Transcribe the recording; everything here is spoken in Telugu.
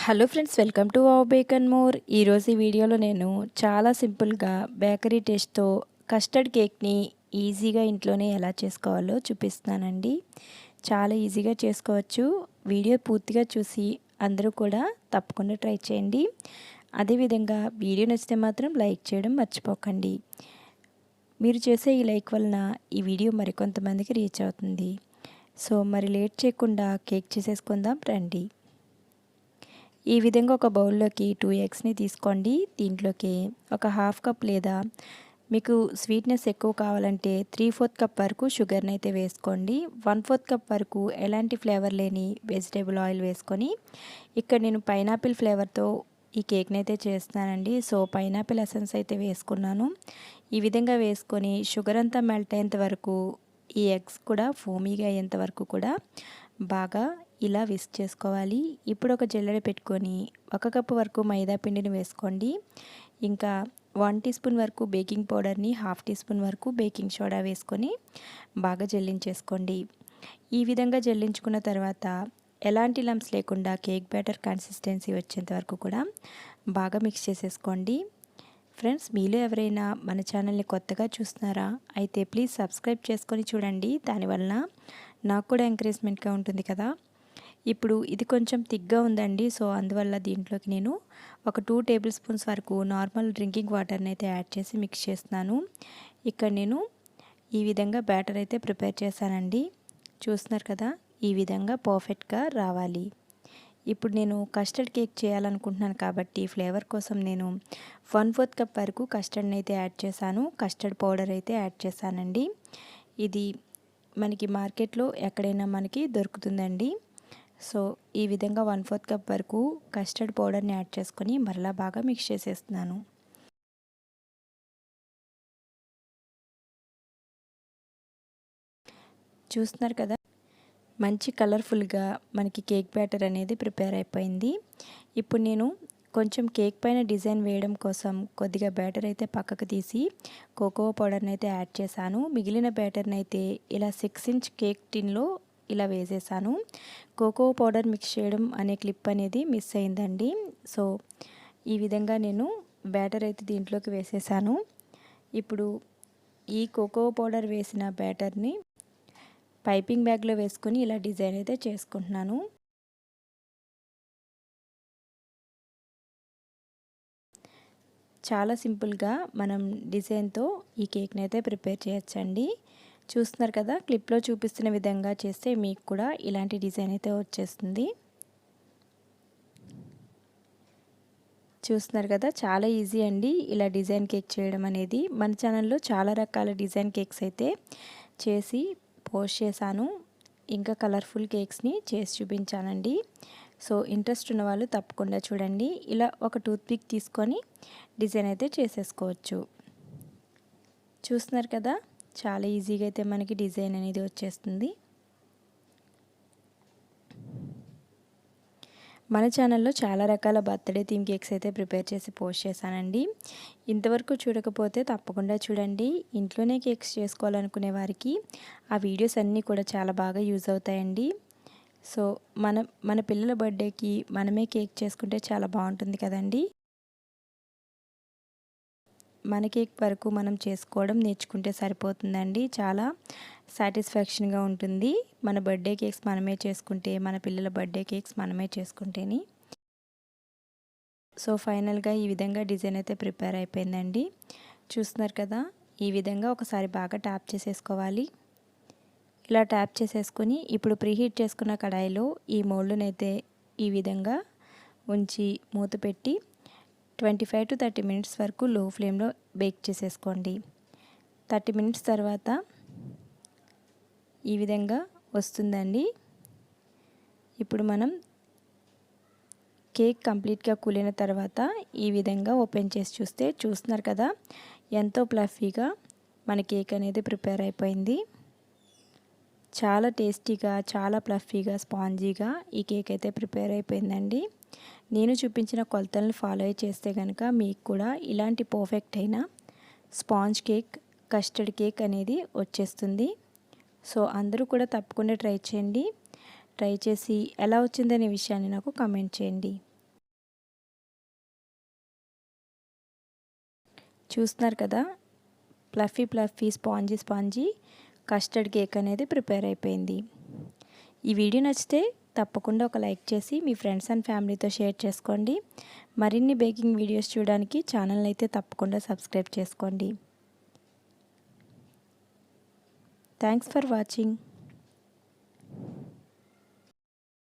Hello friends, welcome to wow bake and more. ఈరోజు ఈ వీడియోలో నేను చాలా సింపుల్గా బేకరీ టేస్ట్తో కస్టర్డ్ కేక్ని ఈజీగా ఇంట్లోనే ఎలా చేసుకోవాలో చూపిస్తున్నానండి. చాలా ఈజీగా చేసుకోవచ్చు. వీడియో పూర్తిగా చూసి అందరూ కూడా తప్పకుండా ట్రై చేయండి. అదేవిధంగా వీడియో నచ్చితే మాత్రం లైక్ చేయడం మర్చిపోకండి. మీరు చేసే ఈ లైక్ వలన ఈ వీడియో మరికొంతమందికి రీచ్ అవుతుంది. సో మరి లేట్ చేయకుండా కేక్ చేసేసుకుందాం రండి. ఈ విధంగా ఒక బౌల్లోకి 2 ఎగ్స్ని తీసుకోండి. దీంట్లోకి ఒక హాఫ్ కప్ లేదా మీకు స్వీట్నెస్ ఎక్కువ కావాలంటే 3/4 కప్ వరకు షుగర్ని అయితే వేసుకోండి. 1/4 కప్ వరకు ఎలాంటి ఫ్లేవర్ లేని వెజిటేబుల్ ఆయిల్ వేసుకొని, ఇక్కడ నేను పైనాపిల్ ఫ్లేవర్తో ఈ కేక్ని అయితే చేస్తున్నానండి. సో పైనాపిల్ ఎసెన్స్ అయితే వేసుకున్నాను. ఈ విధంగా వేసుకొని షుగర్ అంతా మెల్ట్ అయ్యేంత వరకు, ఈ ఎగ్స్ కూడా ఫోమీగా అయ్యేంత వరకు కూడా బాగా ఇలా విస్క్ చేసుకోవాలి. ఇప్పుడు ఒక జల్లెడ పెట్టుకొని 1 కప్పు వరకు మైదా పిండిని వేసుకోండి. ఇంకా 1 టీ స్పూన్ వరకు బేకింగ్ పౌడర్ని, హాఫ్ టీ స్పూన్ వరకు బేకింగ్ సోడా వేసుకొని బాగా జల్లించేసుకోండి. ఈ విధంగా జల్లించుకున్న తర్వాత ఎలాంటి లంప్స్ లేకుండా కేక్ బ్యాటర్ కన్సిస్టెన్సీ వచ్చేంత వరకు కూడా బాగా మిక్స్ చేసేసుకోండి. ఫ్రెండ్స్, మీలో ఎవరైనా మన ఛానల్ని కొత్తగా చూస్తున్నారా? అయితే ప్లీజ్ సబ్స్క్రైబ్ చేసుకొని చూడండి. దానివల్ల నాకు కూడా ఎంకరేజ్మెంట్గా ఉంటుంది కదా. ఇప్పుడు ఇది కొంచెం థిక్గా ఉందండి. సో అందువల్ల దీంట్లోకి నేను ఒక 2 టేబుల్ స్పూన్స్ వరకు నార్మల్ డ్రింకింగ్ వాటర్ని అయితే యాడ్ చేసి మిక్స్ చేస్తున్నాను. ఇక్కడ నేను ఈ విధంగా బ్యాటర్ అయితే ప్రిపేర్ చేశానండి. చూస్తున్నారు కదా, ఈ విధంగా పర్ఫెక్ట్గా రావాలి. ఇప్పుడు నేను కస్టర్డ్ కేక్ చేయాలనుకుంటున్నాను కాబట్టి ఫ్లేవర్ కోసం నేను 1/4 కప్ వరకు కస్టర్డ్ని అయితే యాడ్ చేశాను. కస్టర్డ్ పౌడర్ అయితే యాడ్ చేశానండి. ఇది మనకి మార్కెట్లో ఎక్కడైనా మనకి దొరుకుతుందండి. సో ఈ విధంగా 1/4 కప్ వరకు కస్టర్డ్ పౌడర్ని యాడ్ చేసుకొని మరలా బాగా మిక్స్ చేసేస్తున్నాను. చూస్తున్నారు కదా, మంచి కలర్ఫుల్గా మనకి కేక్ బ్యాటర్ అనేది ప్రిపేర్ అయిపోయింది. ఇప్పుడు నేను కొంచెం కేక్ పైన డిజైన్ వేయడం కోసం కొద్దిగా బ్యాటర్ అయితే పక్కకు తీసి కోకో పౌడర్ని అయితే యాడ్ చేశాను. మిగిలిన బ్యాటర్ని అయితే ఇలా 6 ఇంచ్ కేక్ టిన్లో ఇలా వేసేసాను. కోకో పౌడర్ మిక్స్ చేయడం అనే క్లిప్ అనేది మిస్ అయిందండి. సో ఈ విధంగా నేను బ్యాటర్ అయితే దీంట్లోకి వేసేసాను. ఇప్పుడు ఈ కోకో పౌడర్ వేసిన బ్యాటర్ని పైపింగ్ బ్యాగ్లో వేసుకొని ఇలా డిజైన్ అయితే చేసుకుంటున్నాను. చాలా సింపుల్గా మనం డిజైన్తో ఈ కేక్ని అయితే ప్రిపేర్ చేయొచ్చండి. చూస్తున్నారు కదా, క్లిప్లో చూపిస్తున్న విధంగా చేస్తే మీకు కూడా ఇలాంటి డిజైన్ అయితే వచ్చేస్తుంది. చూస్తున్నారు కదా, చాలా ఈజీ అండి ఇలా డిజైన్ కేక్ చేయడం అనేది. మన ఛానల్లో చాలా రకాల డిజైన్ కేక్స్ అయితే చేసి పోస్ట్ చేశాను. ఇంకా కలర్ఫుల్ కేక్స్ని చేసి చూపించానండి. సో ఇంట్రెస్ట్ ఉన్న వాళ్ళు తప్పకుండా చూడండి. ఇలా ఒక టూత్పిక్ తీసుకొని డిజైన్ అయితే చేసేసుకోవచ్చు. చూస్తున్నారు కదా, చాలా ఈజీగా అయితే మనకి డిజైన్ అనేది వచ్చేస్తుంది. మన ఛానల్లో చాలా రకాల బర్త్డే థీమ్ కేక్స్ అయితే ప్రిపేర్ చేసి పోస్ట్ చేశానండి. ఇంతవరకు చూడకపోతే తప్పకుండా చూడండి. ఇంట్లోనే కేక్స్ చేసుకోవాలనుకునే వారికి ఆ వీడియోస్ అన్నీ కూడా చాలా బాగా యూజ్ అవుతాయండి. సో మన పిల్లల బర్త్డేకి మనమే కేక్ చేసుకుంటే చాలా బాగుంటుంది కదండి. మన కేక్ వరకు మనం చేసుకోవడం నేర్చుకుంటే సరిపోతుందండి. చాలా సాటిస్ఫాక్షన్గా ఉంటుంది. మన బర్త్డే కేక్స్ మనమే చేసుకుంటే, మన పిల్లల బర్త్డే కేక్స్ మనమే చేసుకుంటేని. సో ఫైనల్గా ఈ విధంగా డిజైన్ అయితే ప్రిపేర్ అయిపోయిందండి. చూస్తున్నారు కదా, ఈ విధంగా ఒకసారి బాగా ట్యాప్ చేసేసుకోవాలి. ఇలా ట్యాప్ చేసేసుకొని ఇప్పుడు ప్రీహీట్ చేసుకున్న కడాయిలో ఈ మోల్డ్ని అయితే ఈ విధంగా ఉంచి మూత పెట్టి 25 to 30 మినిట్స్ వరకు లో ఫ్లేమ్లో బేక్ చేసేసుకోండి. 30 మినిట్స్ తర్వాత ఈ విధంగా వస్తుందండి. ఇప్పుడు మనం కేక్ కంప్లీట్గా కూలిన తర్వాత ఈ విధంగా ఓపెన్ చేసి చూస్తే, చూస్తున్నారు కదా, ఎంతో ప్లఫీగా మన కేక్ అనేది ప్రిపేర్ అయిపోయింది. చాలా టేస్టీగా, చాలా ప్లఫీగా, స్పాంజీగా ఈ కేక్ అయితే ప్రిపేర్ అయిపోయిందండి. నేను చూపించిన కొలతలను ఫాలో చేస్తే కనుక మీకు కూడా ఇలాంటి పర్ఫెక్ట్ అయిన స్పాంజ్ కేక్, కస్టర్డ్ కేక్ అనేది వచ్చేస్తుంది. సో అందరూ కూడా తప్పకుండా ట్రై చేయండి. ట్రై చేసి ఎలా వచ్చిందనే విషయాన్ని నాకు కామెంట్ చేయండి. చూస్తున్నారు కదా, fluffy fluffy spongy custard cake అనేది ప్రిపేర్ అయిపోయింది. ఈ వీడియో నచ్చితే తప్పకుండా ఒక లైక్ చేసి మీ ఫ్రెండ్స్ అండ్ ఫ్యామిలీతో షేర్ చేసుకోండి. మరిన్ని బేకింగ్ వీడియోస్ చూడడానికి ఛానల్ అయితే తప్పకుండా సబ్స్క్రైబ్ చేసుకోండి. Thanks for watching.